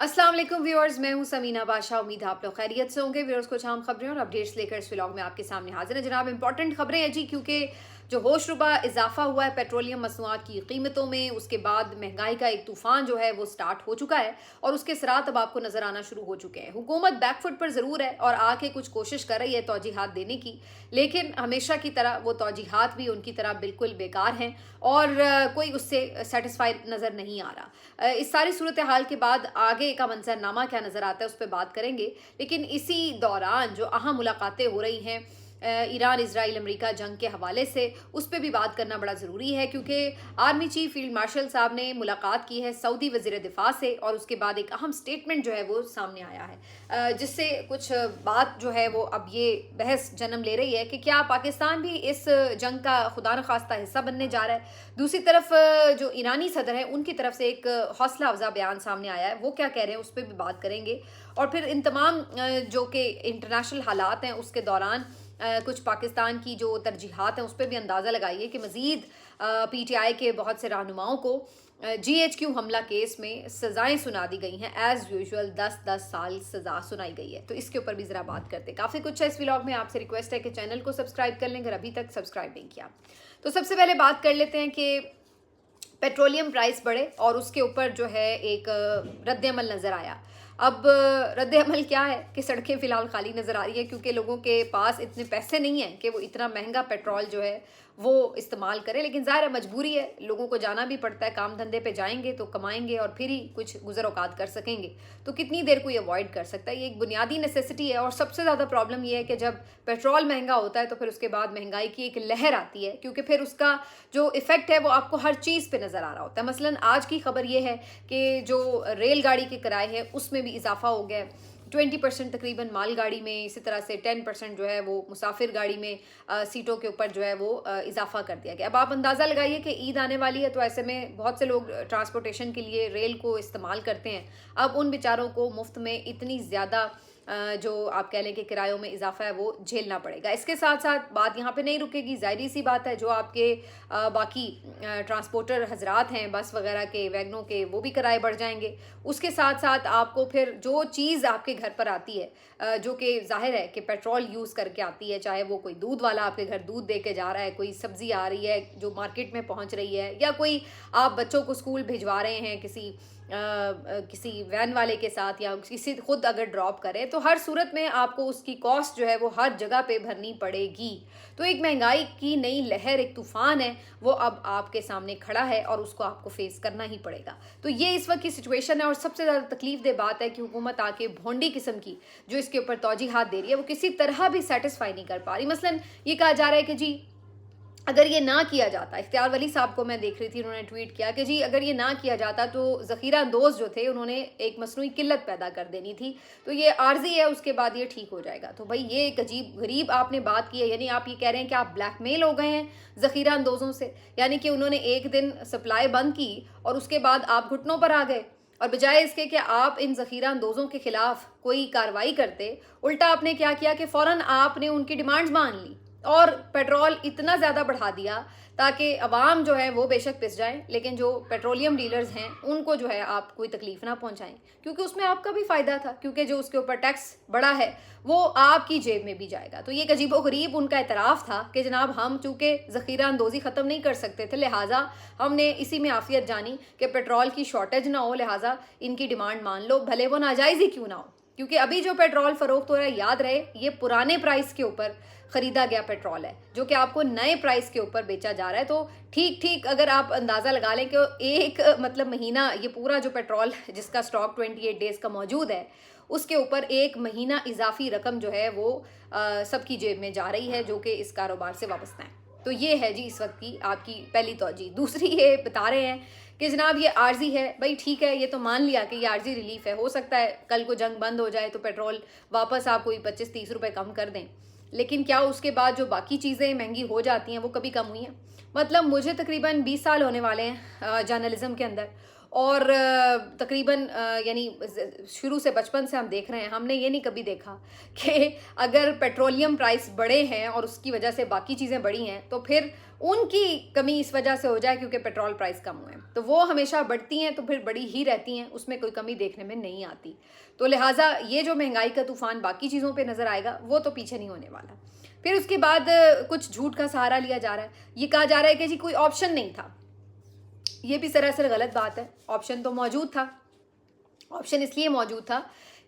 अस्सलाम वालेकुम व्यूअर्स, मैं हूं समीना बादशाह। उम्मीद है आप लोग खैरियत से होंगे। व्यूअर्स, कुछ अहम खबरें और अपडेट्स लेकर इस व्लॉग में आपके सामने हाजिर है। जनाब, इंपॉर्टेंट खबरें हैं जी, क्योंकि जो होशरुबा इजाफा हुआ है पेट्रोलियम मसनूआत की कीमतों में, उसके बाद महंगाई का एक तूफान जो है वो स्टार्ट हो चुका है और उसके असरात अब आपको नजर आना शुरू हो चुके हैं। हुकूमत बैकफुट पर ज़रूर है और आके कुछ कोशिश कर रही है तौजीहात देने की, लेकिन हमेशा की तरह वो तौजीहात भी उनकी तरह बिल्कुल बेकार हैं और कोई उससे सेटिस्फाइड नज़र नहीं आ रहा। इस सारी सूरत हाल के बाद आगे का मंजरनामा क्या नज़र आता है उस पर बात करेंगे, लेकिन इसी दौरान जो अहम मुलाकातें हो रही हैं ईरान इजराइल अमेरिका जंग के हवाले से, उस पर भी बात करना बड़ा ज़रूरी है, क्योंकि आर्मी चीफ फील्ड मार्शल साहब ने मुलाकात की है सऊदी वज़ीर दिफा से और उसके बाद एक अहम स्टेटमेंट जो है वो सामने आया है, जिससे कुछ बात जो है वो अब ये बहस जन्म ले रही है कि क्या पाकिस्तान भी इस जंग का खुदा न खास्ता हिस्सा बनने जा रहा है। दूसरी तरफ जो ईरानी सदर है उनकी तरफ से एक हौसला अफजा बयान सामने आया है, वो क्या कह रहे हैं उस पर भी बात करेंगे। और फिर इन तमाम जो कि इंटरनेशनल हालात हैं उसके दौरान कुछ पाकिस्तान की जो तरजीहात हैं उस पर भी अंदाज़ा लगाइए कि मज़ीद PTI के बहुत से रहनुमाओं को GHQ हमला केस में सज़ाएं सुना दी गई हैं। एज़ यूजुअल 10-10 साल सज़ा सुनाई गई है, तो इसके ऊपर भी ज़रा बात करते हैं। काफ़ी कुछ है इस व्लॉग में। आपसे रिक्वेस्ट है कि चैनल को सब्सक्राइब कर लें अगर अभी तक सब्सक्राइब नहीं किया। तो सबसे पहले बात कर लेते हैं कि पेट्रोलियम प्राइस बढ़े और उसके ऊपर जो है एक रद्द-ए-अमल नज़र आया। अब रद्द-ए-अमल क्या है कि सड़कें फ़िलहाल खाली नज़र आ रही है, क्योंकि लोगों के पास इतने पैसे नहीं हैं कि वो इतना महंगा पेट्रोल जो है वो इस्तेमाल करें। लेकिन ज़ाहिर है मजबूरी है, लोगों को जाना भी पड़ता है, काम धंधे पे जाएंगे तो कमाएंगे और फिर ही कुछ गुज़र औकात कर सकेंगे। तो कितनी देर कोई अवॉइड कर सकता है, ये एक बुनियादी नेसेसिटी है। और सबसे ज़्यादा प्रॉब्लम ये है कि जब पेट्रोल महंगा होता है तो फिर उसके बाद महंगाई की एक लहर आती है, क्योंकि फिर उसका जो इफ़ेक्ट है वो आपको हर चीज़ पे नज़र आ रहा होता है। मसलन आज की खबर ये है कि जो रेलगाड़ी के किराए हैं उसमें भी इजाफा हो गया है 20% तकरीबन मालगाड़ी में, इसी तरह से 10% जो है वो मुसाफिर गाड़ी में सीटों के ऊपर जो है वो इजाफा कर दिया गया। अब आप अंदाज़ा लगाइए कि ईद आने वाली है, तो ऐसे में बहुत से लोग ट्रांसपोर्टेशन के लिए रेल को इस्तेमाल करते हैं। अब उन बेचारों को मुफ्त में इतनी ज़्यादा जो आप कह लें कि किरायों में इजाफा है वो झेलना पड़ेगा। इसके साथ साथ बात यहाँ पे नहीं रुकेगी, ज़ाहिर सी बात है जो आपके बाकी ट्रांसपोर्टर हजरात हैं बस वगैरह के, वैगनों के, वो भी किराए बढ़ जाएंगे। उसके साथ साथ आपको फिर जो चीज़ आपके घर पर आती है जो कि ज़ाहिर है कि पेट्रोल यूज़ करके आती है, चाहे वो कोई दूध वाला आपके घर दूध दे के जा रहा है, कोई सब्ज़ी आ रही है जो मार्केट में पहुँच रही है, या कोई आप बच्चों को स्कूल भिजवा रहे हैं किसी वैन वाले के साथ, या किसी खुद अगर ड्रॉप करें, तो हर सूरत में आपको उसकी कॉस्ट जो है वो हर जगह पे भरनी पड़ेगी। तो एक महंगाई की नई लहर, एक तूफान है, वो अब आपके सामने खड़ा है और उसको आपको फेस करना ही पड़ेगा। तो ये इस वक्त की सिचुएशन है और सबसे ज़्यादा तकलीफ दे बात है कि हुकूमत आके भोंडी किस्म की जो इसके ऊपर तौजीहात दे रही है वो किसी तरह भी सेटिस्फाई नहीं कर पा रही। मसलन ये कहा जा रहा है कि जी अगर ये ना किया जाता, इख्तियार वली साहब को मैं देख रही थी, उन्होंने ट्वीट किया कि जी अगर ये ना किया जाता तो ज़ख़ीरा अंदोज़ जो थे उन्होंने एक मसनूई किल्लत पैदा कर देनी थी, तो ये आर्जी है, उसके बाद ये ठीक हो जाएगा। तो भाई ये एक अजीब गरीब आपने बात की है, यानी आप ये कह रहे हैं कि आप ब्लैकमेल हो गए हैं ज़ख़ीरा अंदोज़ों से, यानी कि उन्होंने एक दिन सप्लाई बंद की और उसके बाद आप घुटनों पर आ गए, और बजाय इसके कि आप इन ज़ख़ीरा अंदोज़ों के ख़िलाफ़ कोई कार्रवाई करते, उल्टा आपने क्या किया कि फ़ौरन आपने उनकी डिमांड्स मान ली और पेट्रोल इतना ज़्यादा बढ़ा दिया ताकि अवाम जो है वो बेशक पिस जाए, लेकिन जो पेट्रोलियम डीलर्स हैं उनको जो है आप कोई तकलीफ़ ना पहुंचाएं, क्योंकि उसमें आपका भी फ़ायदा था, क्योंकि जो उसके ऊपर टैक्स बढ़ा है वो आपकी जेब में भी जाएगा। तो ये एक अजीबो गरीब उनका एतराफ़ था कि जनाब हम चूँकि ज़ख़ीरा अंदोज़ी ख़त्म नहीं कर सकते थे, लिहाजा हमने इसी में आफ़ियत जानी कि पेट्रोल की शॉर्टेज ना हो, लिहाजा इनकी डिमांड मान लो, भले वो नाजायज़ ही क्यों ना हो। क्योंकि अभी जो पेट्रोल फ़रोख्त हो रहा है, याद रहे ये पुराने प्राइस के ऊपर ख़रीदा गया पेट्रोल है जो कि आपको नए प्राइस के ऊपर बेचा जा रहा है। तो ठीक अगर आप अंदाज़ा लगा लें कि एक मतलब महीना ये पूरा जो पेट्रोल जिसका स्टॉक 28 डेज़ का मौजूद है उसके ऊपर एक महीना इजाफी रकम जो है वो सबकी जेब में जा रही है जो कि इस कारोबार से वाबस्ता है। तो ये है जी इस वक्त की आपकी पहली तौजी। दूसरी ये बता रहे हैं कि जनाब ये आर्जी है। भाई ठीक है, ये तो मान लिया कि ये आर्जी रिलीफ है, हो सकता है कल को जंग बंद हो जाए तो पेट्रोल वापस आप कोई 25-30 रुपए कम कर दें, लेकिन क्या उसके बाद जो बाकी चीज़ें महंगी हो जाती हैं वो कभी कम हुई हैं? मतलब मुझे तकरीबन 20 साल होने वाले हैं जर्नलिज्म के अंदर, और तकरीबन यानी शुरू से बचपन से हम देख रहे हैं, हमने ये नहीं कभी देखा कि अगर पेट्रोलियम प्राइस बढ़े हैं और उसकी वजह से बाकी चीज़ें बढ़ी हैं तो फिर उनकी कमी इस वजह से हो जाए क्योंकि पेट्रोल प्राइस कम हुए, तो वो हमेशा बढ़ती हैं तो फिर बड़ी ही रहती हैं, उसमें कोई कमी देखने में नहीं आती। तो लिहाजा ये जो महंगाई का तूफान बाकी चीज़ों पे नज़र आएगा वो तो पीछे नहीं होने वाला। फिर उसके बाद कुछ झूठ का सहारा लिया जा रहा है, ये कहा जा रहा है कि जी कोई ऑप्शन नहीं था। ये भी सरासर गलत बात है। ऑप्शन तो मौजूद था। ऑप्शन इसलिए मौजूद था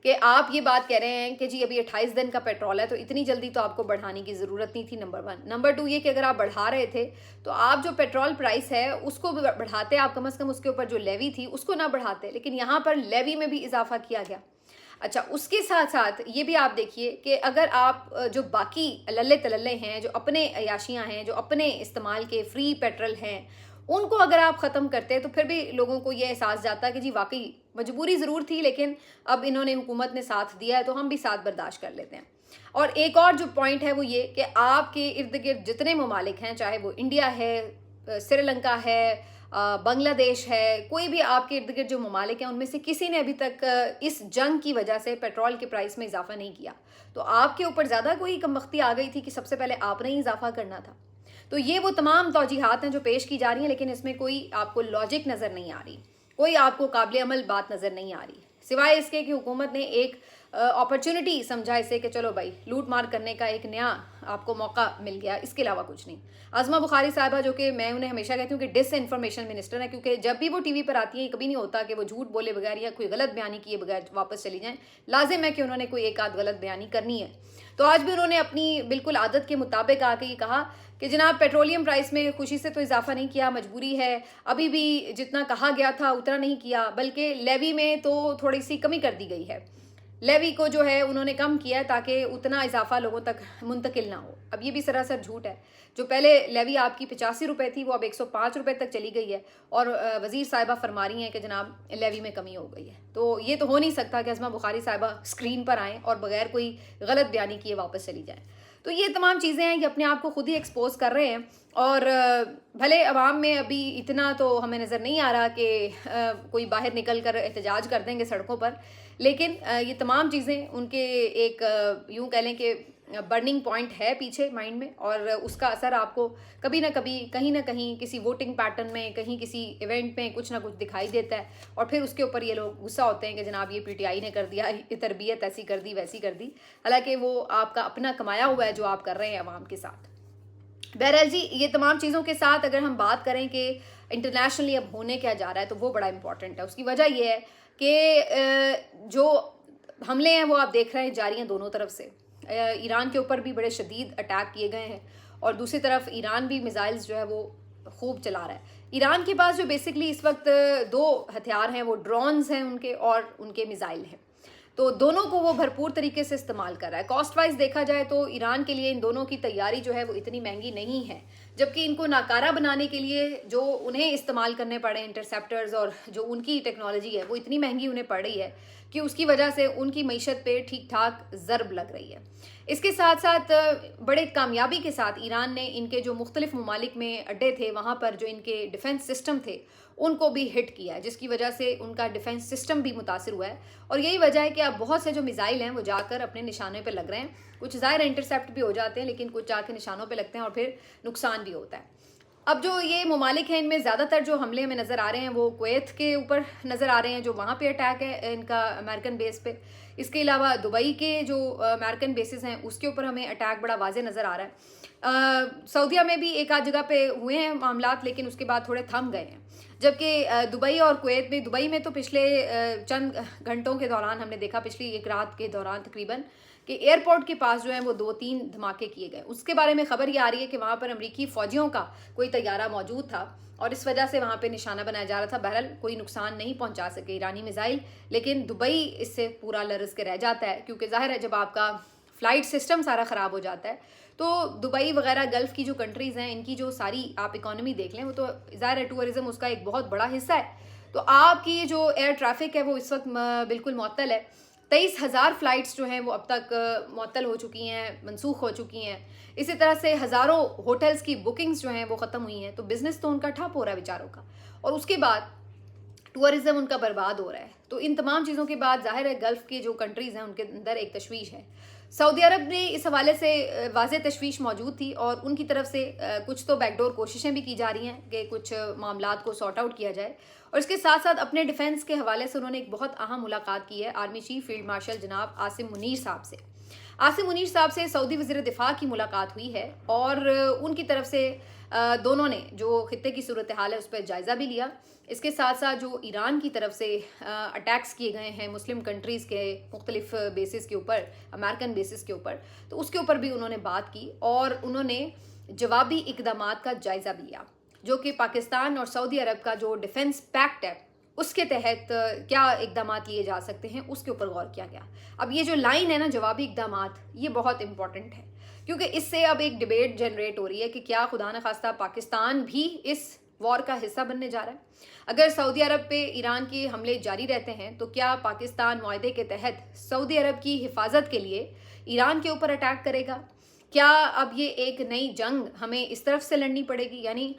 कि आप ये बात कह रहे हैं कि जी अभी 28 दिन का पेट्रोल है तो इतनी जल्दी तो आपको बढ़ाने की ज़रूरत नहीं थी, नंबर 1। नंबर 2 ये कि अगर आप बढ़ा रहे थे तो आप जो पेट्रोल प्राइस है उसको बढ़ाते, आप कम से कम उसके ऊपर जो लेवी थी उसको ना बढ़ाते, लेकिन यहाँ पर लेवी में भी इजाफा किया गया। अच्छा, उसके साथ साथ ये भी आप देखिए कि अगर आप जो बाकी लल्ले तलल्ले हैं, जो अपने अयाशियाँ हैं, जो अपने इस्तेमाल के फ्री पेट्रोल हैं, उनको अगर आप ख़त्म करते तो फिर भी लोगों को ये एहसास जाता कि जी वाकई मजबूरी ज़रूर थी, लेकिन अब इन्होंने हुकूमत ने साथ दिया है तो हम भी साथ बर्दाश्त कर लेते हैं। और एक और जो पॉइंट है वो ये कि आपके इर्द गिर्द जितने ममालिक हैं, चाहे वो इंडिया है, श्रीलंका है, बांग्लादेश है, कोई भी आपके इर्द गिर्द जो ममालिक हैं उनमें से किसी ने अभी तक इस जंग की वजह से पेट्रोल के प्राइस में इजाफा नहीं किया। तो आपके ऊपर ज़्यादा कोई कमबख्ती आ गई थी कि सबसे पहले आपने ही इजाफा करना था। तो ये वो तमाम तौजीहात हैं जो पेश की जा रही हैं, लेकिन इसमें कोई आपको लॉजिक नज़र नहीं आ रही, कोई आपको काबिल अमल बात नज़र नहीं आ रही, सिवाय इसके कि हुकूमत ने एक अपॉर्चुनिटी समझा इसे कि चलो भाई लूट मार करने का एक नया आपको मौका मिल गया, इसके अलावा कुछ नहीं। आज़मा बुखारी साहिबा, जो कि मैं उन्हें हमेशा कहती हूँ कि डिस इन्फॉर्मेशन मिनिस्टर है, क्योंकि जब भी वो टीवी पर आती हैं कभी नहीं होता कि वो झूठ बोले बगैर या कोई गलत बयानी किए बगैर वापस चली जाएं। लाजिम है कि उन्होंने कोई एक आध गलत बयानी करनी है। तो आज भी उन्होंने अपनी बिल्कुल आदत के मुताबिक आके ये कहा कि जनाब पेट्रोलियम प्राइस में खुशी से तो इजाफा नहीं किया, मजबूरी है, अभी भी जितना कहा गया था उतना नहीं किया, बल्कि लेवी में तो थोड़ी सी कमी कर दी गई है। लेवी को जो है उन्होंने कम किया है ताकि उतना इजाफा लोगों तक मुंतकिल ना हो। अब ये भी सरासर झूठ है। जो पहले लेवी आपकी 85 रुपये थी वो अब 105 रुपये तक चली गई है, और वज़ीर साहिबा फरमा रही हैं कि जनाब लेवी में कमी हो गई है। तो ये तो हो नहीं सकता कि आज़मा बुखारी साहिबा स्क्रीन पर आएँ और बगैर कोई गलत बयानी किए वापस चली जाएँ। तो ये तमाम चीज़ें हैं, ये अपने आप को खुद ही एक्सपोज कर रहे हैं। और भले अवाम में अभी इतना तो हमें नज़र नहीं आ रहा कि कोई बाहर निकल कर एहतजाज कर देंगे सड़कों पर, लेकिन ये तमाम चीज़ें उनके एक यूँ कह लें कि बर्निंग पॉइंट है पीछे माइंड में, और उसका असर आपको कभी ना कभी कहीं ना कहीं किसी वोटिंग पैटर्न में, कहीं किसी इवेंट में कुछ ना कुछ दिखाई देता है, और फिर उसके ऊपर ये लोग गुस्सा होते हैं कि जनाब ये पीटीआई ने कर दिया, ये तरबियत ऐसी कर दी वैसी कर दी, हालांकि वो आपका अपना कमाया हुआ है जो आप कर रहे हैं अवाम के साथ। बहरहाल जी, ये तमाम चीज़ों के साथ अगर हम बात करें कि इंटरनेशनली अब होने क्या जा रहा है, तो वो बड़ा इंपॉर्टेंट है। उसकी वजह ये है कि जो हमले हैं वो आप देख रहे हैं जारी हैं दोनों तरफ से। ईरान के ऊपर भी बड़े शदीद अटैक किए गए हैं, और दूसरी तरफ ईरान भी मिसाइल्स जो है वो खूब चला रहा है। ईरान के पास जो बेसिकली इस वक्त दो हथियार हैं, वो ड्रोन्स हैं उनके, और उनके मिसाइल हैं। तो दोनों को वो भरपूर तरीके से इस्तेमाल कर रहा है। कॉस्ट वाइज देखा जाए तो ईरान के लिए इन दोनों की तैयारी जो है वो इतनी महंगी नहीं है, जबकि इनको नाकारा बनाने के लिए जो उन्हें इस्तेमाल करने पड़े इंटरसेप्टर्स और जो उनकी टेक्नोलॉजी है वो इतनी महंगी उन्हें पड़ रही है कि उसकी वजह से उनकी मईशत पे ठीक ठाक ज़रब लग रही है। इसके साथ साथ बड़े कामयाबी के साथ ईरान ने इनके जो मुख्तलिफ ममालिक में अड्डे थे वहाँ पर जो इनके डिफेंस सिस्टम थे उनको भी हिट किया है, जिसकी वजह से उनका डिफेंस सिस्टम भी मुतासिर हुआ है। और यही वजह है कि अब बहुत से जो मिसाइल हैं वो जाकर अपने निशाने पर लग रहे हैं। कुछ ज़ाहिर इंटरसेप्ट भी हो जाते हैं, लेकिन कुछ जाके निशानों पर लगते हैं और फिर नुकसान भी होता है। अब जो ये ममालिक हैं इनमें ज़्यादातर जो हमले हमें नज़र आ रहे हैं वो कुवैत के ऊपर नज़र आ रहे हैं, जो वहाँ पे अटैक है इनका अमेरिकन बेस पे। इसके अलावा दुबई के जो अमेरिकन बेसिस हैं उसके ऊपर हमें अटैक बड़ा वाज़े नज़र आ रहा है। सऊदीया में भी एक आध जगह पे हुए हैं मामलात, लेकिन उसके बाद थोड़े थम गए हैं। जबकि दुबई और कुवैत में, दुबई में तो पिछले चंद घंटों के दौरान हमने देखा, पिछली एक रात के दौरान तकरीबन, कि एयरपोर्ट के पास जो है वो 2-3 धमाके किए गए। उसके बारे में खबर ये आ रही है कि वहाँ पर अमरीकी फ़ौजियों का कोई तैयारा मौजूद था और इस वजह से वहाँ पे निशाना बनाया जा रहा था। बहरहाल कोई नुकसान नहीं पहुँचा सके ईरानी मिसाइल, लेकिन दुबई इससे पूरा लरज़ के रह जाता है, क्योंकि ज़ाहिर है जब आपका फ़्लाइट सिस्टम सारा ख़राब हो जाता है तो दुबई वगैरह गल्फ़ की जो कंट्रीज़ हैं इनकी जो सारी आप इकॉनमी देख लें, वो तो ज़ाहिर है टूरिज़म उसका एक बहुत बड़ा हिस्सा है। तो आपकी जो एयर ट्रैफिक है वो इस वक्त बिल्कुल मुअत्तल है। 23,000 फ़्लाइट्स जो हैं वो अब तक मुअत्तल हो चुकी हैं, मनसूख हो चुकी हैं। इसी तरह से हज़ारों होटल्स की बुकिंग्स जो हैं वो ख़त्म हुई हैं। तो बिज़नेस तो उनका ठप हो रहा है बेचारों का, और उसके बाद टूरिज़म उनका बर्बाद हो रहा है। तो इन तमाम चीज़ों के बाद ज़ाहिर है गल्फ़ की जो कंट्रीज़ हैं उनके अंदर एक तशवीश है। सऊदी अरब ने इस हवाले से वाज़ेह तशवीश मौजूद थी और उनकी तरफ से कुछ तो बैकडोर कोशिशें भी की जा रही हैं कि कुछ मामलात को सॉर्ट आउट किया जाए। और इसके साथ साथ अपने डिफेंस के हवाले से उन्होंने एक बहुत अहम मुलाकात की है आर्मी चीफ फील्ड मार्शल जनाब आसिम मुनीर साहब से। आसिम मुनीर साहब से सऊदी वज़ीर दिफा की मुलाकात हुई है और उनकी तरफ से दोनों ने जो खित्ते की सूरत हाल है उस पर जायज़ा भी लिया। इसके साथ साथ जो ईरान की तरफ से अटैक्स किए गए हैं मुस्लिम कंट्रीज़ के मुख्तलिफ बेसिस के ऊपर, अमेरिकन बेसिस के ऊपर, तो उसके ऊपर भी उन्होंने बात की और उन्होंने जवाबी इक़दामात का जायज़ा भी लिया, जो कि पाकिस्तान और सऊदी अरब का जो डिफेंस पैक्ट है उसके तहत क्या इक़दामात लिए जा सकते हैं उसके ऊपर गौर किया गया। अब ये जो लाइन है ना, जवाबी इक़दामात, ये बहुत इंपॉर्टेंट है क्योंकि इससे अब एक डिबेट जनरेट हो रही है कि क्या खुदा न खास्ता पाकिस्तान भी इस वॉर का हिस्सा बनने जा रहा है। अगर सऊदी अरब पे ईरान के हमले जारी रहते हैं तो क्या पाकिस्तान मुआहदे के तहत सऊदी अरब की हिफाजत के लिए ईरान के ऊपर अटैक करेगा? क्या अब ये एक नई जंग हमें इस तरफ से लड़नी पड़ेगी, यानी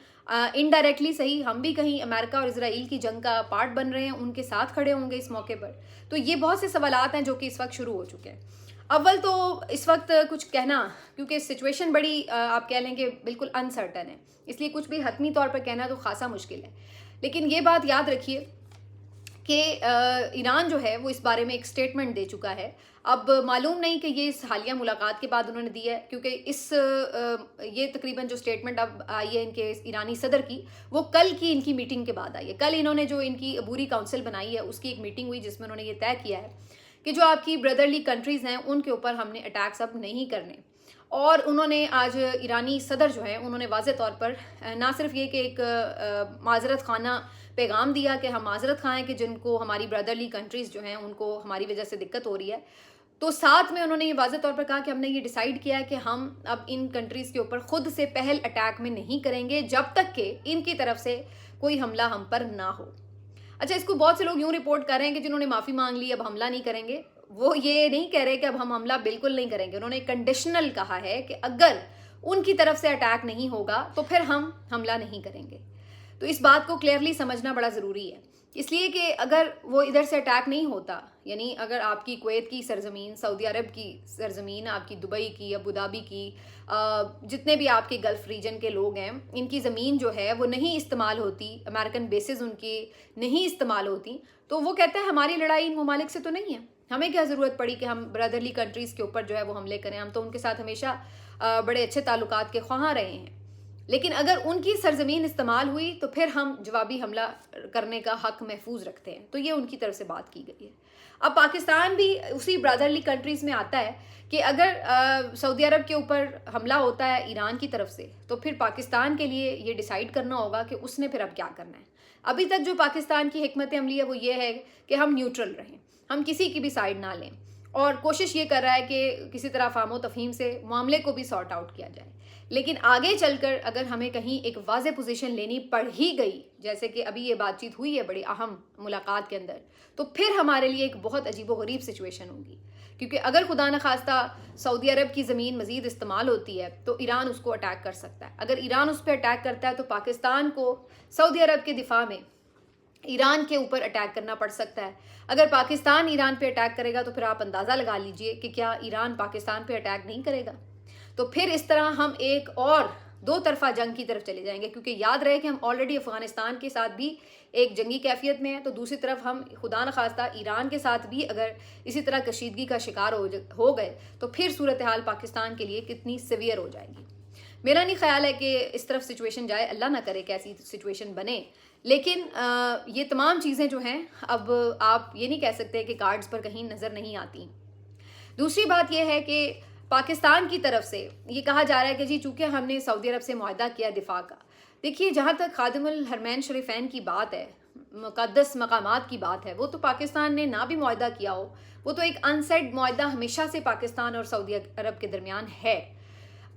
इनडायरेक्टली सही हम भी कहीं अमेरिका और इजराइल की जंग का पार्ट बन रहे हैं, उनके साथ खड़े होंगे इस मौके पर? तो ये बहुत से सवालात हैं जो कि इस वक्त शुरू हो चुके हैं। अव्वल तो इस वक्त कुछ कहना, क्योंकि सिचुएशन बड़ी आप कह लें कि बिल्कुल अनसर्टन है, इसलिए कुछ भी हतमी तौर पर कहना तो खासा मुश्किल है। लेकिन ये बात याद रखिए कि ईरान जो है वो इस बारे में एक स्टेटमेंट दे चुका है। अब मालूम नहीं कि ये इस हालिया मुलाकात के बाद उन्होंने दी है, क्योंकि ये तकरीबन जो स्टेटमेंट अब आई है इनके ईरानी सदर की, वो कल की इनकी मीटिंग के बाद आई है। कल इन्होंने जो इनकी अबूरी काउंसिल बनाई है उसकी एक मीटिंग हुई जिसमें उन्होंने ये तय किया है कि जो आपकी ब्रदरली कंट्रीज़ हैं उनके ऊपर हमने अटैक्स अब नहीं करने। और उन्होंने आज ईरानी सदर जो है उन्होंने वाज़े तौर पर ना सिर्फ ये कि एक माजरत खाना पैगाम दिया कि हम माजरत खाएँ कि जिनको हमारी ब्रदरली कंट्रीज़ जो हैं उनको हमारी वजह से दिक्कत हो रही है, तो साथ में उन्होंने ये वाज़े तौर पर कहा कि हमने ये डिसाइड किया है कि हम अब इन कंट्रीज़ के ऊपर ख़ुद से पहल अटैक में नहीं करेंगे जब तक कि इनकी तरफ से कोई हमला हम पर ना हो। अच्छा, इसको बहुत से लोग यूँ रिपोर्ट कर रहे हैं कि जिन्होंने माफ़ी मांग ली अब हमला नहीं करेंगे। वो ये नहीं कह रहे कि अब हम हमला बिल्कुल नहीं करेंगे, उन्होंने कंडीशनल कहा है कि अगर उनकी तरफ से अटैक नहीं होगा तो फिर हम हमला नहीं करेंगे। तो इस बात को क्लियरली समझना बड़ा ज़रूरी है, इसलिए कि अगर वो इधर से अटैक नहीं होता, यानी अगर आपकी कुवैत की सरजमीन, सऊदी अरब की सरजमीन, आपकी दुबई की, अबू धाबी की, जितने भी आपके गल्फ़ रीजन के लोग हैं, इनकी ज़मीन जो है वो नहीं इस्तेमाल होती, अमेरिकन बेसिस उनकी नहीं इस्तेमाल होती, तो वो कहता है हमारी लड़ाई इन ममालिक से तो नहीं है, हमें क्या ज़रूरत पड़ी कि हम ब्रदरली कंट्रीज़ के ऊपर जो है वो हमले करें, हम तो उनके साथ हमेशा बड़े अच्छे ताल्लुकात के ख्वाह रहे हैं। लेकिन अगर उनकी सरजमीन इस्तेमाल हुई तो फिर हम जवाबी हमला करने का हक महफूज रखते हैं। तो ये उनकी तरफ से बात की गई है। अब पाकिस्तान भी उसी ब्रदरली कंट्रीज़ में आता है कि अगर सऊदी अरब के ऊपर हमला होता है ईरान की तरफ से, तो फिर पाकिस्तान के लिए ये डिसाइड करना होगा कि उसने फिर अब क्या करना है। अभी तक जो पाकिस्तान की हिकमत अमली है वो ये है कि हम न्यूट्रल रहें, हम किसी की भी साइड ना लें, और कोशिश ये कर रहा है कि किसी तरह फाहमो तफहीम से मामले को भी सॉर्ट आउट किया जाए। लेकिन आगे चलकर अगर हमें कहीं एक वाज़ेह पोजीशन लेनी पड़ ही गई, जैसे कि अभी ये बातचीत हुई है बड़ी अहम मुलाकात के अंदर, तो फिर हमारे लिए एक बहुत अजीबोगरीब सिचुएशन होगी। क्योंकि अगर खुदा न खास्ता सऊदी अरब की ज़मीन मज़ीद इस्तेमाल होती है तो ईरान उसको अटैक कर सकता है। अगर ईरान उस पर अटैक करता है तो पाकिस्तान को सऊदी अरब के दिफा में ईरान के ऊपर अटैक करना पड़ सकता है। अगर पाकिस्तान ईरान पे अटैक करेगा तो फिर आप अंदाज़ा लगा लीजिए कि क्या ईरान पाकिस्तान पे अटैक नहीं करेगा। तो फिर इस तरह हम एक और दो तरफा जंग की तरफ चले जाएंगे, क्योंकि याद रहे कि हम ऑलरेडी अफ़गानिस्तान के साथ भी एक जंगी कैफियत में है, तो दूसरी तरफ हम खुदा न खास्ता ईरान के साथ भी अगर इसी तरह कशीदगी का शिकार हो गए तो फिर सूरत हाल पाकिस्तान के लिए कितनी सीवियर हो जाएगी। मेरा नहीं ख्याल है कि इस तरफ सिचुएशन जाए, अल्लाह ना करे कि ऐसी सिचुएशन बने। लेकिन ये तमाम चीज़ें जो हैं अब आप ये नहीं कह सकते कि कार्ड्स पर कहीं नज़र नहीं आती। दूसरी बात यह है कि पाकिस्तान की तरफ से ये कहा जा रहा है कि जी चूँकि हमने सऊदी अरब से मुआहदा किया दिफा का। देखिए, जहाँ तक खादिमुल हरमैन शरीफैन की बात है, मुक़द्दस मकामात की बात है, वो तो पाकिस्तान ने ना भी मुआहदा किया हो, वो तो एक अनसेड मुआहदा हमेशा से पाकिस्तान और सऊदी अरब के दरमियान है।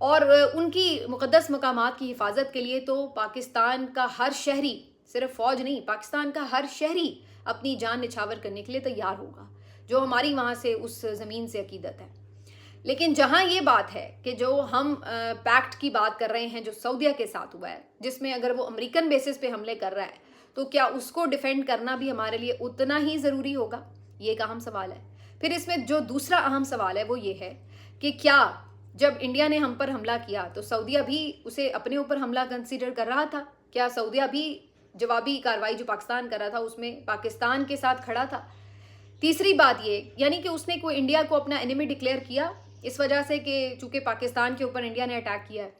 और उनकी मुक़द्दस मकामात की हिफाजत के लिए तो पाकिस्तान का हर शहरी, सिर्फ फ़ौज नहीं, पाकिस्तान का हर शहरी अपनी जान निछावर करने के लिए तैयार होगा, जो हमारी वहाँ से उस ज़मीन से अकीदत है। लेकिन जहाँ ये बात है कि जो हम पैक्ट की बात कर रहे हैं जो सऊदीया के साथ हुआ है, जिसमें अगर वो अमेरिकन बेसिस पे हमले कर रहा है तो क्या उसको डिफेंड करना भी हमारे लिए उतना ही ज़रूरी होगा? ये एक अहम सवाल है। फिर इसमें जो दूसरा अहम सवाल है वो ये है کہ کیا جب انڈیا نے ہم پر حملہ کیا تو سعودیہ بھی اسے اپنے اوپر حملہ کنسیڈر کر رہا تھا؟ کیا سعودیہ بھی جوابی کارروائی جو پاکستان کر رہا تھا اس میں پاکستان کے ساتھ کھڑا تھا؟ تیسری بات یہ یعنی کہ اس نے کوئی انڈیا کو اپنا انیمی ڈکلیئر کیا اس وجہ سے کہ چونکہ پاکستان کے اوپر انڈیا نے اٹیک کیا ہے.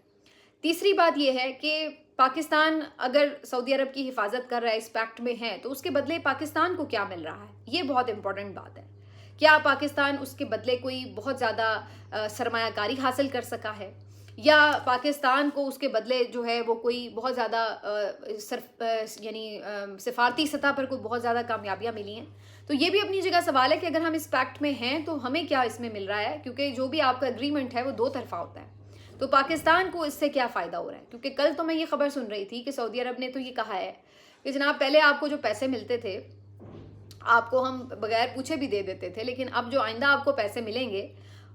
تیسری بات یہ ہے کہ پاکستان اگر سعودی عرب کی حفاظت کر رہا ہے اس پیکٹ میں ہے تو اس کے بدلے پاکستان کو کیا مل رہا ہے؟ یہ بہت امپورٹنٹ بات ہے. کیا پاکستان اس کے بدلے کوئی بہت زیادہ سرمایہ کاری حاصل کر سکا ہے یا پاکستان کو اس کے بدلے جو ہے وہ کوئی بہت زیادہ سفارتی سطح پر کوئی بہت زیادہ کامیابیاں ملی ہیں؟ تو یہ بھی اپنی جگہ سوال ہے کہ اگر ہم اس پیکٹ میں ہیں تو ہمیں کیا اس میں مل رہا ہے، کیونکہ جو بھی آپ کا اگریمنٹ ہے وہ دو طرفہ ہوتا ہے. تو پاکستان کو اس سے کیا فائدہ ہو رہا ہے؟ کیونکہ کل تو میں یہ خبر سن رہی تھی کہ سعودی عرب نے تو یہ کہا ہے کہ جناب پہلے آپ کو جو پیسے ملتے تھے آپ کو ہم بغیر پوچھے بھی دے دیتے تھے، لیکن اب جو آئندہ آپ کو پیسے ملیں گے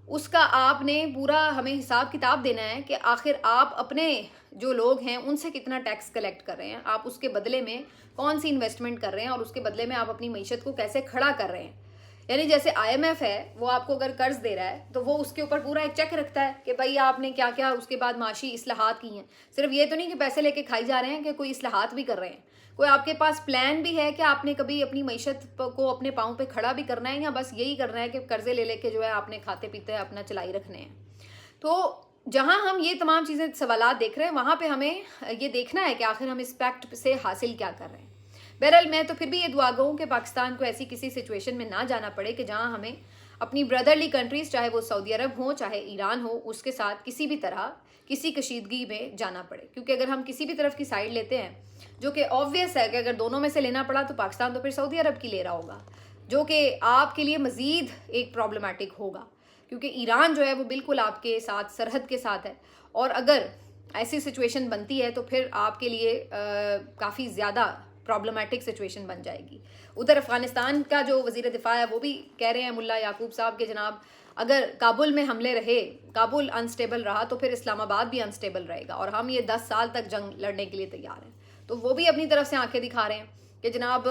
اس کا آپ نے پورا ہمیں حساب کتاب دینا ہے کہ آخر آپ اپنے جو لوگ ہیں ان سے کتنا ٹیکس کلیکٹ کر رہے ہیں، آپ اس کے بدلے میں کون سی انویسٹمنٹ کر رہے ہیں اور اس کے بدلے میں آپ اپنی معیشت کو کیسے کھڑا کر رہے ہیں. یعنی جیسے IMF ہے وہ آپ کو اگر قرض دے رہا ہے تو وہ اس کے اوپر پورا ایک چیک رکھتا ہے کہ بھائی آپ نے کیا کیا اس کے بعد معاشی اصلاحات کی ہیں. صرف یہ تو نہیں کہ پیسے لے کے کھائی جا رہے ہیں کہ کوئی اصلاحات بھی کر رہے ہیں. کوئی آپ کے پاس پلان بھی ہے کہ آپ نے کبھی اپنی معیشت کو اپنے پاؤں پہ کھڑا بھی کرنا ہے یا بس یہی کرنا ہے کہ قرضے لے لے کے جو ہے آپ نے کھاتے پیتے اپنا چلائی رکھنے ہیں؟ تو جہاں ہم یہ تمام چیزیں سوالات دیکھ رہے ہیں وہاں پہ ہمیں یہ دیکھنا ہے کہ آخر ہم اس پیکٹ سے حاصل کیا کر رہے ہیں. بہرحال میں تو پھر بھی یہ دعا گو ہوں کہ پاکستان کو ایسی کسی سچویشن میں نہ جانا پڑے کہ جہاں ہمیں اپنی بردرلی کنٹریز چاہے وہ سعودی عرب ہوں چاہے ایران ہو اس کے ساتھ کسی بھی طرح کسی کشیدگی میں جانا پڑے. کیونکہ اگر ہم کسی بھی طرف کی سائڈ لیتے ہیں جو کہ آبویس ہے کہ اگر دونوں میں سے لینا پڑا تو پاکستان تو پھر سعودی عرب کی لے رہا ہوگا، جو کہ آپ کے لیے مزید ایک پرابلمٹک ہوگا کیونکہ ایران جو ہے وہ بالکل آپ کے ساتھ سرحد کے ساتھ ہے اور اگر ایسی سچویشن بنتی ہے تو پھر آپ کے لیے کافی زیادہ پرابلمٹک سچویشن بن جائے گی. ادھر افغانستان کا جو وزیر دفاع ہے وہ بھی کہہ رہے ہیں ملا یعقوب صاحب کہ جناب اگر کابل میں حملے رہے، کابل انسٹیبل رہا تو پھر اسلام آباد بھی انسٹیبل رہے گا اور ہم یہ 10 سال تک جنگ لڑنے کے لیے تیار ہیں. تو وہ بھی اپنی طرف سے آنکھیں دکھا رہے ہیں کہ جناب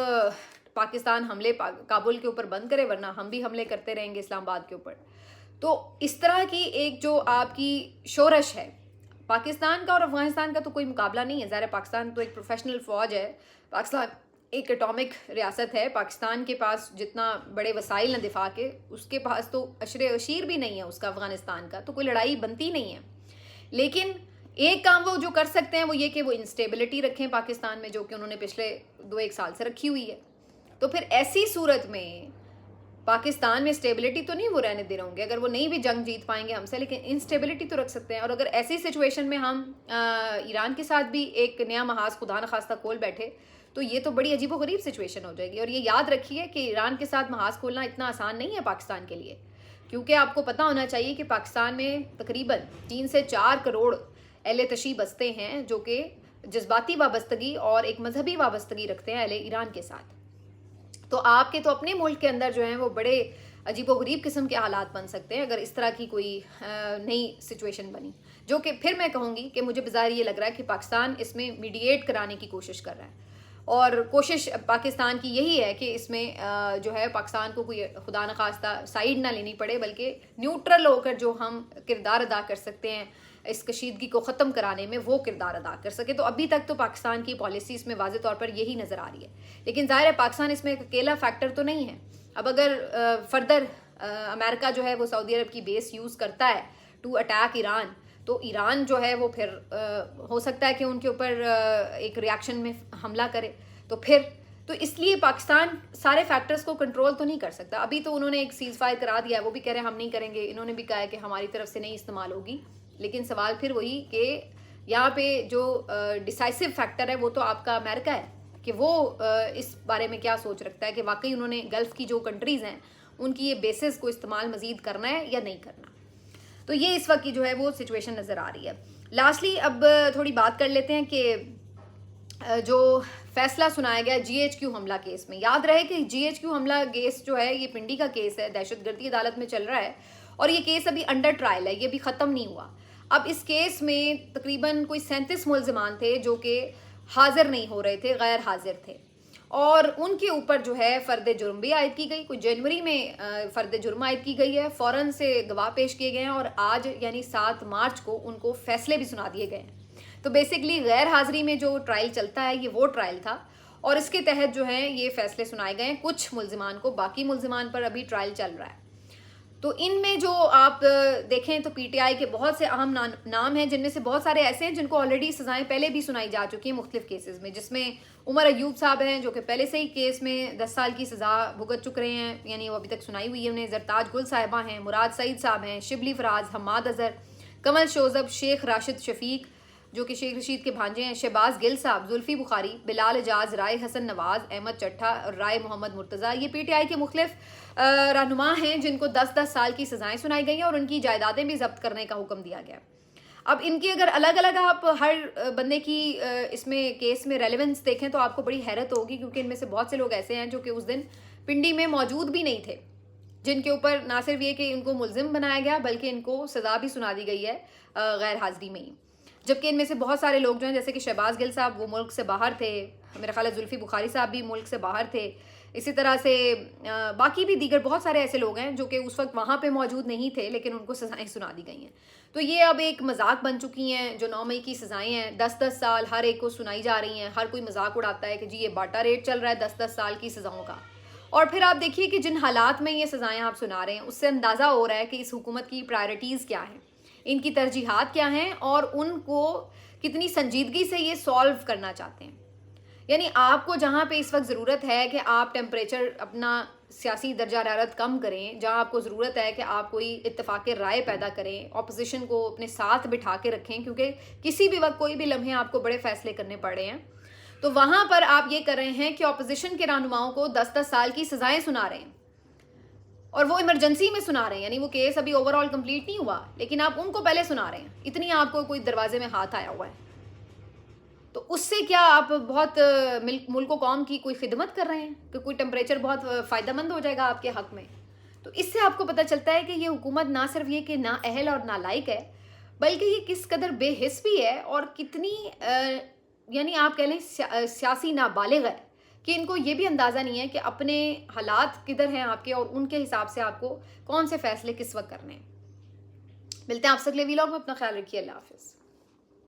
پاکستان حملے کابل کے اوپر بند کرے ورنہ ہم بھی حملے کرتے رہیں گے اسلام آباد کے اوپر. تو اس طرح کی ایک جو آپ کی شورش ہے پاکستان کا اور افغانستان کا تو کوئی مقابلہ نہیں ہے. ظاہر پاکستان تو ایک پروفیشنل فوج ہے، پاکستان ایک اٹامک ریاست ہے، پاکستان کے پاس جتنا بڑے وسائل ہیں دفاع کے اس کے پاس تو اشیر بھی نہیں ہے اس کا، افغانستان کا تو کوئی لڑائی بنتی نہیں ہے. لیکن ایک کام وہ جو کر سکتے ہیں وہ یہ کہ وہ انسٹیبلٹی رکھیں پاکستان میں، جو کہ انہوں نے پچھلے 2-1 سال سے رکھی ہوئی ہے. تو پھر ایسی صورت میں پاکستان میں اسٹیبلٹی تو نہیں وہ رہنے دے رہے ہوں گے، اگر وہ نہیں بھی جنگ جیت پائیں گے ہم سے لیکن انسٹیبلٹی تو رکھ سکتے ہیں. اور اگر ایسی سچویشن میں ہم ایران کے ساتھ بھی ایک نیا محاذ خدا نخواستہ کھول بیٹھے تو یہ تو بڑی عجیب و غریب سچویشن ہو جائے گی. اور یہ یاد رکھیے کہ ایران کے ساتھ محاذ کھولنا اتنا آسان نہیں ہے پاکستان کے لیے، کیونکہ آپ کو پتہ ہونا چاہیے کہ پاکستان میں تقریباً 3 سے 4 کروڑ اہل تشیع بستے ہیں جو کہ جذباتی وابستگی اور ایک مذہبی وابستگی رکھتے ہیں اہل ایران کے ساتھ. تو آپ کے تو اپنے ملک کے اندر جو ہیں وہ بڑے عجیب و غریب قسم کے حالات بن سکتے ہیں اگر اس طرح کی کوئی نئی سچویشن بنی، جو کہ پھر میں کہوں گی کہ مجھے بظاہر یہ لگ رہا ہے کہ پاکستان اس میں میڈییٹ کرانے کی کوشش کر رہا ہے اور کوشش پاکستان کی یہی ہے کہ اس میں جو ہے پاکستان کو کوئی خدا نخواستہ سائیڈ نہ لینی پڑے بلکہ نیوٹرل ہو کر جو ہم کردار ادا کر سکتے ہیں اس کشیدگی کو ختم کرانے میں وہ کردار ادا کر سکے. تو ابھی تک تو پاکستان کی پالیسی اس میں واضح طور پر یہی نظر آ رہی ہے، لیکن ظاہر ہے پاکستان اس میں ایک اکیلا فیکٹر تو نہیں ہے. اب اگر فردر امریکہ جو ہے وہ سعودی عرب کی بیس یوز کرتا ہے ٹو اٹیک ایران تو ایران جو ہے وہ پھر ہو سکتا ہے کہ ان کے اوپر ایک ریاکشن میں حملہ کرے تو اس لیے پاکستان سارے فیکٹرز کو کنٹرول تو نہیں کر سکتا. ابھی تو انہوں نے ایک سیز فائر کرا دیا ہے، وہ بھی کہہ رہے ہیں ہم نہیں کریں گے، انہوں نے بھی کہا ہے کہ ہماری طرف سے نہیں استعمال ہوگی. لیکن سوال پھر وہی کہ یہاں پہ جو ڈیسائسو فیکٹر ہے وہ تو آپ کا امریکہ ہے کہ وہ اس بارے میں کیا سوچ رکھتا ہے کہ واقعی انہوں نے گلف کی جو کنٹریز ہیں ان کی یہ بیسز کو استعمال مزید کرنا ہے یا نہیں کرنا. تو یہ اس وقت کی جو ہے وہ سچویشن نظر آ رہی ہے. لاسٹلی اب تھوڑی بات کر لیتے ہیں کہ جو فیصلہ سنایا گیا GHQ حملہ کیس میں. یاد رہے کہ GHQ حملہ کیس جو ہے یہ پنڈی کا کیس ہے، دہشت گردی عدالت میں چل رہا ہے اور یہ کیس ابھی انڈر ٹرائل ہے، یہ بھی ختم نہیں ہوا. اب اس کیس میں تقریباً کوئی 37 ملزمان تھے جو کہ حاضر نہیں ہو رہے تھے، غیر حاضر تھے اور ان کے اوپر جو ہے فرد جرم بھی عائد کی گئی. کوئی جنوری میں فرد جرم عائد کی گئی ہے, فوراً سے گواہ پیش کیے گئے ہیں اور آج یعنی 7 مارچ کو ان کو فیصلے بھی سنا دیے گئے ہیں. تو بیسکلی غیر حاضری میں جو ٹرائل چلتا ہے یہ وہ ٹرائل تھا اور اس کے تحت جو ہیں یہ فیصلے سنائے گئے ہیں کچھ ملزمان کو, باقی ملزمان پر ابھی ٹرائل چل رہا ہے. تو ان میں جو آپ دیکھیں تو پی ٹی آئی کے بہت سے اہم نام ہیں, جن میں سے بہت سارے ایسے ہیں جن کو آلریڈی سزائیں پہلے بھی سنائی جا چکی ہیں مختلف کیسز میں, جس میں عمر ایوب صاحب ہیں جو کہ پہلے سے ہی کیس میں 10 سال کی سزا بھگت چک رہے ہیں, یعنی وہ ابھی تک سنائی ہوئی ہے انہیں. زرتاج گل صاحبہ ہیں, مراد سعید صاحب ہیں, شبلی فراز, حماد اظہر, کمل شوذب, شیخ راشد شفیق جو کہ شیخ رشید کے بھانجے ہیں, شہباز گل صاحب, زلفی بخاری, بلال اعجاز, رائے حسن نواز, احمد چٹھا اور رائے محمد مرتضیٰ. یہ پی ٹی آئی کے مختلف رہنما ہیں جن کو 10-10 سال کی سزائیں سنائی گئی ہیں اور ان کی جائیدادیں بھی ضبط کرنے کا حکم دیا گیا. اب ان کی اگر الگ الگ آپ ہر بندے کی اس میں کیس میں ریلیونس دیکھیں تو آپ کو بڑی حیرت ہوگی, کیونکہ ان میں سے بہت سے لوگ ایسے ہیں جو کہ اس دن پنڈی میں موجود بھی نہیں تھے, جن کے اوپر نہ صرف یہ کہ ان کو ملزم بنایا گیا بلکہ ان کو سزا بھی سنا دی گئی ہے غیر حاضری میں ہی. جبکہ ان میں سے بہت سارے لوگ جو ہیں جیسے کہ شہباز گل صاحب وہ ملک سے باہر تھے, میرا خیال ہے زلفی بخاری صاحب بھی ملک سے باہر تھے, اسی طرح سے باقی بھی دیگر بہت سارے ایسے لوگ ہیں جو کہ اس وقت وہاں پہ موجود نہیں تھے لیکن ان کو سزائیں سنا دی گئی ہیں. تو یہ اب ایک مذاق بن چکی ہیں جو 9 مئی کی سزائیں ہیں, 10-10 سال ہر ایک کو سنائی جا رہی ہیں. ہر کوئی مذاق اڑاتا ہے کہ جی یہ باٹا ریٹ چل رہا ہے 10-10 سال کی سزاؤں کا. اور پھر آپ دیکھیے کہ جن حالات میں یہ سزائیں آپ سنا رہے ہیں اس سے اندازہ ہو رہا ہے کہ اس حکومت کی پرائرٹیز کیا ہیں, ان کی ترجیحات کیا ہیں اور ان کو کتنی سنجیدگی سے یہ سالو کرنا چاہتے ہیں. یعنی آپ کو جہاں پہ اس وقت ضرورت ہے کہ آپ ٹیمپریچر اپنا سیاسی درجہ حرارت کم کریں, جہاں آپ کو ضرورت ہے کہ آپ کوئی اتفاق رائے پیدا کریں, اپوزیشن کو اپنے ساتھ بٹھا کے رکھیں کیونکہ کسی بھی وقت کوئی بھی لمحے آپ کو بڑے فیصلے کرنے پڑ رہے ہیں, تو وہاں پر آپ یہ کر رہے ہیں کہ اپوزیشن کے رہنماؤں کو 10-10 سال کی سزائیں سنا رہے ہیں اور وہ ایمرجنسی میں سنا رہے ہیں. یعنی وہ کیس ابھی اوور آل کمپلیٹ نہیں ہوا لیکن آپ ان کو پہلے سنا رہے ہیں, اتنی آپ کو کوئی دروازے میں ہاتھ آیا ہوا ہے. تو اس سے کیا آپ بہت ملک و قوم کی کوئی خدمت کر رہے ہیں کہ کوئی ٹیمپریچر بہت فائدہ مند ہو جائے گا آپ کے حق میں. تو اس سے آپ کو پتہ چلتا ہے کہ یہ حکومت نہ صرف یہ کہ نااہل اور نالائق ہے بلکہ یہ کس قدر بے حس بھی ہے اور کتنی یعنی آپ کہہ لیں سیاسی نابالغ ہے کہ ان کو یہ بھی اندازہ نہیں ہے کہ اپنے حالات کدھر ہیں آپ کے اور ان کے حساب سے آپ کو کون سے فیصلے کس وقت کرنے ہیں. ملتے ہیں آپ سے اگلے ویلاگ میں, اپنا خیال رکھیے, اللہ حافظ.